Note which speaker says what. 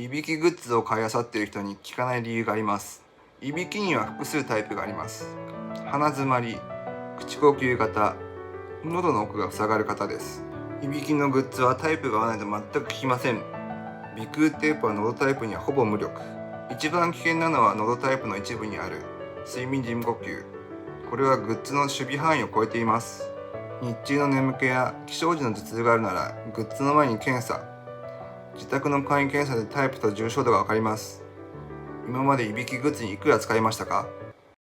Speaker 1: いびきグッズを買い漁っている人に聞かない理由があります。いびきには複数タイプがあります。鼻づまり、口呼吸型、喉の奥が塞がる方です。いびきのグッズはタイプが合わないと全く効きません。鼻腔テープは喉タイプにはほぼ無力。一番危険なのは喉タイプの一部にある睡眠時無呼吸。これはグッズの守備範囲を超えています。日中の眠気や起床時の頭痛があるなら、グッズの前に検査。自宅の簡易検査でタイプと重症度がわかります。今までいびきグッズにいくら使いましたか？